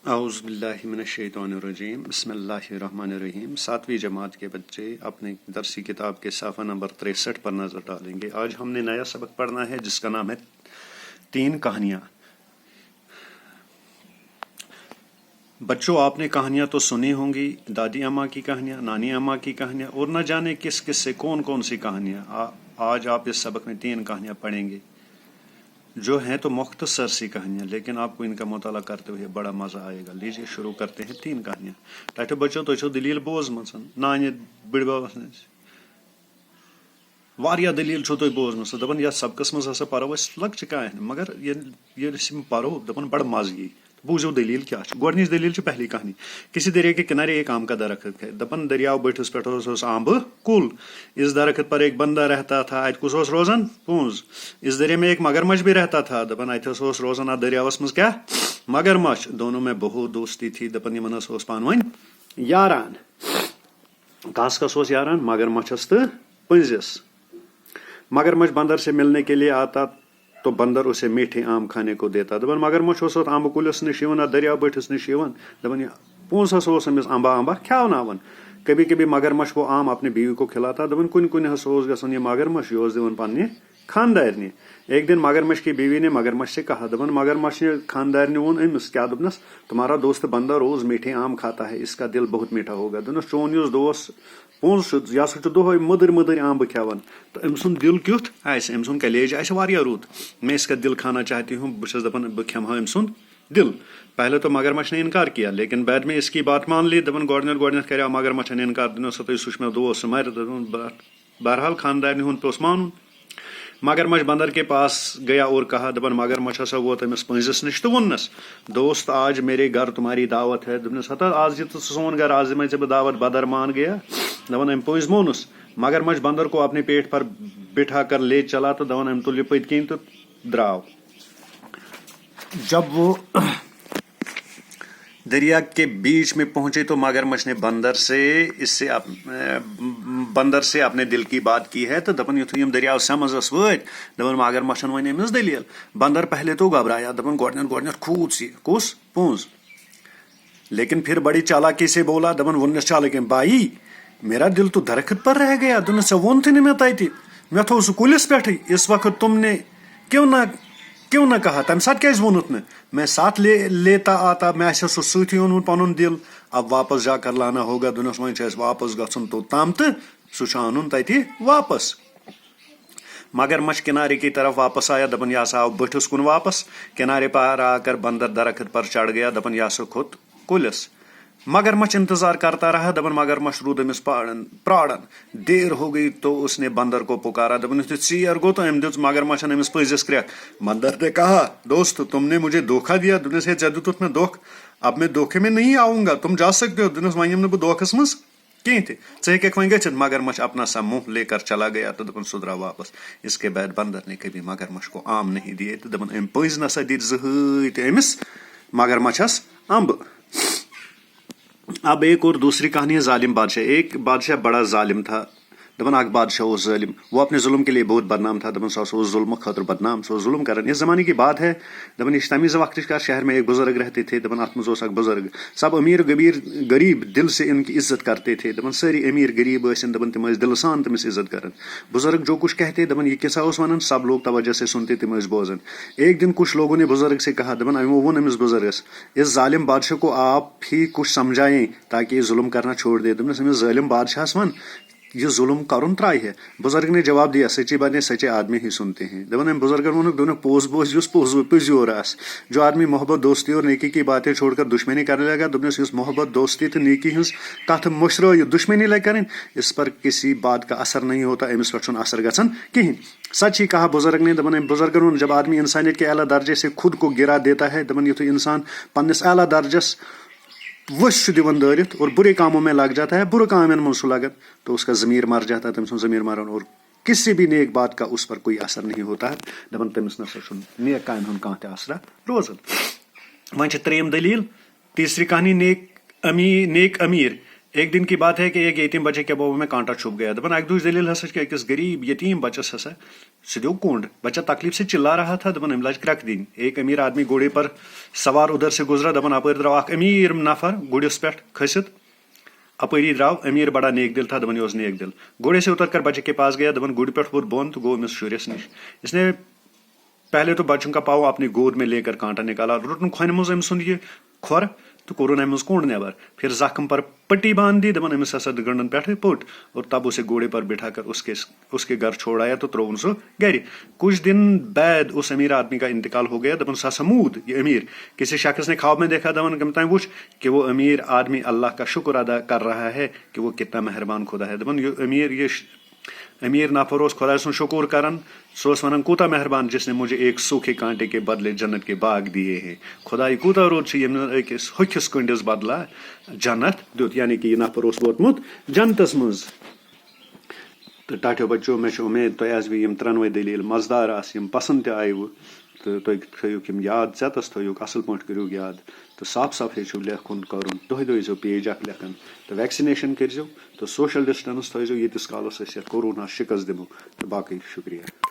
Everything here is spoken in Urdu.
اعوذ باللہ من الشیطان الرجیم بسم اللہ الرحمن الرحیم 7ویں جماعت کے بچے اپنے درسی کتاب کے صفحہ نمبر 63 پر نظر ڈالیں گے۔ آج ہم نے نیا سبق پڑھنا ہے جس کا نام ہے 3 کہانیاں۔ بچوں، آپ نے کہانیاں تو سنی ہوں گی، دادی اماں کی کہانیاں، نانی اماں کی کہانیاں، اور نہ جانے کس کس سے کون کون سی کہانیاں۔ آج آپ اس سبق میں 3 کہانیاں پڑھیں گے جو ہیں تو مختصر سی کہانیاں، لیکن آپ کو ان کا مطالعہ کرتے ہوئے بڑا مزہ آئے گا۔ لیجیے شروع کرتے ہیں 3 کہانیاں۔ ٹھو بچو تو دلیل بوزمژ نانہِ بٕڈِ ببس نش واریاہ دلیل چھو تُہۍ بوزمژ، دپان یتھ سبقس منٛز ہسا پرو أسۍ لۄکچہِ کہانہِ، مگر ییٚلہِ أسۍ یِم پرو دپان بڑٕ مزٕ یی۔ بوٗزِو دلیل کیا چھِ۔ گۄڈنِچ دلیل چھِ پہلی کہانی۔ کسی دریا کے کنارے ایک آم کا درخت ہے۔ دپان دریاو بٔٹھِس پٮ۪ٹھ اوس آمبہٕ کُل۔ اس درخت پر ایک بندہ رہتا تھا۔ اتہِ کُس اوس روزان؟ پوٚنٛز۔ اس دریا میں ایک مگرمچھ بھی رہتا تھا۔ دپان اتہِ اوس روزان اتھ دریاوس منٛز کیٛاہ؟ مگرمچھ۔ دونوں میں بہت دوستی تھی۔ دپان یِمن اوس پانہٕ ؤنۍ یاران۔ کس کس اوس یاران؟ مگرمچھس تہٕ پٔنٛزِس۔ مگرمچھ بندر سے ملنے کے لیے آتا تو بندر اسے میٹھے آم کھانے کو دیتا۔ دپان مگرمچھ اوس آمبہٕ کُلِس نِش یِوان، اتھ دریاو بٔٹھِس نِش یِوان۔ دپان پوٚنٛز ہسا اوس أمِس امبا کھیاوناوان۔ کبھی کبھی مگرمچھ وہ آم اپنی بیوی کو کھلاتا۔ دپان کُنہِ کُنہِ ہسا اوس گژھان یہ مگرمچھ، یہ اوس دِوان پننہِ خاندارنہِ۔ ایک دن مگرمچھ کی بیوی نے مگرمچھ سے کہا، دپان مگرمچھ نے خاندارنہِ ووٚن أمِس کیٛاہ دوٚپنس، تمہارا دوست بندر روز میٹھے آم کھاتا ہے، اس کا دل بہت میٹھا ہوگا۔ دوٚپنس چون یُس دوس پوٚنٛز چھُ یہِ ہسا چھُ دۄہے مٔدٕرۍ مٔدٕرۍ آمبہٕ کھٮ۪وان، تہٕ أمۍ سُنٛد دل کیُتھ آسہِ، أمۍ سُنٛد کلیج آسہِ واریاہ رُت۔ میں اس کا دل کھانا چاہتی ہوں، بہٕ چھَس دپان بہٕ کھٮ۪مہٕ ہا أمۍ سُنٛد دل۔ پہلے تو مگرمچھ نے انکار کیا، لیکن بعد میں اس کی بات مان لی۔ دپان گۄڈنیٚتھ کریو مگرمچھن انکار، دوٚپنس سا چھُس مےٚ دوس سُہ مرِ۔ بہرحال خاندارنہِ ہُنٛد پیوٚس مانُن۔ مگرمچھ بندر کے پاس گیا اور کہا، دپان مگرمچھ ہسا ووت أمِس پٔنٛزِس نِش تہٕ ووٚننس، دوست آج میرے گھر تمہاری دعوت ہے۔ دوٚپنس ہتا آز یہِ ژٕ سون گھر، آز دِمے ژےٚ بہٕ دعوت۔ بدرمان گیا۔ دپان أمۍ پٔنٛزۍ مونُس۔ مگرمچھ بندر کو اپنے پیٹ پر بٹھا کر لے چلا تو دپان أمۍ تُل یہِ پٔتۍ کِنۍ تہٕ درٛاو۔ جب وہ دریا کے بیچ میں پہنچے تو مگرمچھ نے بندر سے اپنے دل کی بات کی ہے۔ تو دپان یُتھُے یِم دریاو سمجھس وٲتۍ، دپان مگرمچھن وۄنۍ أمِس دلیل۔ بندر پہلے تو گھبرایا، دپان گۄڈنیٚتھ کھوٗژ یہِ، کُس؟ پوٚنٛز۔ لیکن پھر بڑی چالاکی سے بولا، دپان ووٚننس چالٲکۍ أمۍ، بھائی میرا دل تو درخت پر رہ گیا۔ دوٚپنس ژےٚ ووٚنتھٕے نہٕ مےٚ تتہِ، مےٚ تھوٚو سُہ کُلِس پٮ۪ٹھٕے۔ اس وقت تم نے کیوں نہ کہا؟ تمہِ ساتہٕ کیٛازِ ووٚنُتھ نہٕ؟ میں ساتھ لیتا آتا، مےٚ آسہِ ہا سُہ سۭتۍ اوٚنمُت پنُن دل۔ اب واپس جا کر لانا ہوگا۔ دوٚپنس وۄنۍ چھُ اَسہِ واپس گژھُن توٚتام تہٕ سُہ چھُ اَنُن تتہِ واپس۔ مگرمچھ کنارے کی طرف واپس آیا۔ دپان یہ ہسا آو بٔٹھِس کُن واپس۔ کنارے پر آ کر بندر درخت پر چڑھ گیا۔ دپان یہ ہسا کھوٚت کُلِس۔ مگرمچھ انتظار کرتا رہا۔ دپان مگرمچھ روٗد أمِس پراران۔ دیر ہو گئی تو اس نے بندر کو پکارا۔ دپان یُتھُے ژیر گوٚو تہٕ أمۍ دِژ مگرمچھن أمِس پٔنٛزِس کرٛٮ۪کھ۔ بندر نے کہا، دوست تم نے مجھے دھوکا دیا۔ دوٚپنس ہے ژےٚ دِتُتھ مےٚ دھوکہٕ، اب میں دھوکے میں نہیں آؤں گا، تم جا سکتے ہو۔ دوٚپنس وۄنۍ یِمہٕ نہٕ بہٕ دھوکس منٛز کینٛہہ تہِ، ژٕ ہیٚککھ وۄنۍ گٔژھِتھ۔ مگرمچھ اپنا سا منہ لے کر چلا گیا تو دپان سُہ درٛاو واپس۔ اس کے بعد بندر نے کبھی مگرمچھ کو آم نہیں دیے تہٕ دپان أمۍ پٔنٛزۍ نسا دِتۍ زٕہٕنۍ تہِ أمِس مگرمچھس امبہٕ۔ اب ایک اور دوسری کہانی ہے ظالم بادشاہ۔ ایک بادشاہ بڑا ظالم تھا۔ دپان اکھ بادشاہ اوس ظٲلم، وہ اپنے ظلم کے لیے بہت بدنام تھا۔ دپان سُہ ہسا اوس ظلمہٕ خٲطرٕ بدنام، سُہ اوس ظلم کران۔ اس زمانے کی بات ہے۔ دپان یہ چھِ تمہِ وقتٕچ کتھ، شہر میں ایک بزرگ رہتے تھے۔ دپان اتھ منٛز اوس اکھ بزرگ، سب امیر غریب دل سے ان کی عزت کرتے تھے۔ دپان سٲری امیر غریب ٲسِن، دپان تِم ٲسۍ دلہٕ سان تٔمِس عزت کران۔ بزرگ جو کچھ کہتے، دپان یہ کیسا اوس ونان، سب لوگ توجہ سے سنتے، تِم ٲسۍ بوزان۔ ایک دن کچھ لوگوں نے بزرگ سے کہا، دپان یِمو ووٚن أمِس بزرگس، اس ظالم بادشاہ کو آپ ہی کچھ سمجھائیں تاکہ یہ ظلم کرنا چھوڑ دے۔ دپنس أمِس ظٲلم بادشاہس ون یہ ظلم کرُن ترٛایہِ ہے۔ بزرگ نے جواب دیا، سچی باتیں سچے آدمی ہی سنتے ہیں۔ دپان أمۍ بزرگن ووٚنُکھ، دوٚپنکھ پوٚز بوزِ یُس پٔزیور آسہِ۔ جو آدمی محبت دوستی اور نیکی کی باتیں چھوڑ کر دشمنی کرنے لگا، دوٚپنس یُس محبت دوستی تہٕ نیکی ہٕنٛز کتھ مٔشرٲیِتھ دشمنی لگہِ کرٕنۍ، اس پر کسی بات کا اثر نہیں ہوتا، أمِس پٮ۪ٹھ چھُنہٕ اثر گژھان کہیٖنۍ۔ سچ ہی کہا بزرگ نے۔ دپان أمۍ بزرگن ووٚن، جب آدمی انسانیت کے اعلیٰ درجے سے خود کو گرا دیتا ہے، دپان یُتھُے انسان پننس اعلیٰ درجس ؤسۍ چھُ دِوان دٲرِتھ اور برے کاموں میں لگ جاتا ہے، برے کامن منٛز چھُ لگان، تو اس کا ضمیر مر جاتا ہے، تٔمۍ سُنٛد ضمیر مران، اور کسی بھی نیک بات کا اس پر کوئی اثر نہیں ہوتا ہے۔ دپان تٔمِس نسا چھُنہٕ نیک کامہِ ہُنٛد کانٛہہ تہِ اثرا روزان۔ وۄنۍ چھِ ترٛیٚیِم دلیٖل، تیٖسری کہانی نیک امیر۔ ایک دن کی بات ہے کہ ایک یتیم بچے کے بابو میں کانٹا چھپ گیا. دپان اک دُہٕچ دلیل ہسا کہ أکِس غریب یتیم بچس ہسا سُہ دیو کونڈ. بچہ تکلیف سے چلا رہا تھا. دپان أمۍ لاج کرٛٮ۪کہٕ دِنۍ. ایک امیر آدمی گھوڑے پر سوار ادھر سے گزرا. دپان اپٲرۍ درٛاو اکھ امیر نفر گُرِس پٮ۪ٹھ کھٔسِتھ. اپٲری درٛاو امیر بڑا نیک دل تھا. دپان یہِ اوس نیک دل. گھوڑے سے اتر کر بچے کے پاس گیا. دپان گُرِ پٮ۪ٹھ ووٚتھ بۄن تہٕ گوٚو أمِس شُرِس نِش. اس نے پہلے تو بچوں کا پاؤں اپنی گود میں لے کر کانٹا نکالا. روٹن کھۄنہِ منٛز أمۍ سُنٛد یہِ کھۄر تو کورن أمِس کونڈ نیبر. پھر زخم پر پٹی باندھ دی. دپان أمِس ہسا گنڈن پٮ۪ٹھٕ پٔٹ اور تب اسے گھوڑے پر بٹھا کر اس کے گھر چھوڑایا تو ترٛووُن سُہ گرِ. کچھ دن بعد اس امیر آدمی کا انتقال ہو گیا. دپان سُہ ہسا موٗد یہ امیر. کسی شخص نے خواب میں دیکھا. دپان کٔمۍ تام وُچھ کہ وہ امیر آدمی اللہ کا شکر ادا کر رہا ہے کہ وہ کتنا مہربان خدا ہے. دپان یہ امیر نفر اوس خدا سُنٛد شکر کران. سُہ اوس ونان کوٗتاہ مہربان جس نے مجھے ایک سوکھے کانٹے کے بدلے جنت کے باغ دیے ہیں. خدا یہ کوٗتاہ رُت چھُ ییٚمۍ أکِس ہوٚکھِس کٔنٛڈِس بدلہ جنت دیُت. یعنی کہ یہ نفر اوس ووتمُت جنتس منٛز. تہٕ ٹاٹھیو بچو مےٚ چھِ اُمید تۄہہِ آسوٕ یِم ترٛٮ۪نوَے دٔلیٖل مزٕدار آسہٕ یِم پسنٛد تہِ آیوٕ تہٕ تُہۍ تھٲیِوکھ یِم یاد ژٮ۪تس تھٲیِوکھ اَصٕل پٲٹھۍ کٔرِو یاد تہٕ صاف صاف ہیٚچھِو لیکھُن کرُن. دۄہے دۄہے ٲسۍزیو پیج اکھ لیکھان تہٕ ویکسِنیشن کٔرۍزیو تہٕ سوشل ڈِسٹنس تھٲیزیو ییٖتِس کالس أسۍ یتھ کورونا شِکست دِمو. تہٕ باقٕے شُکریہ.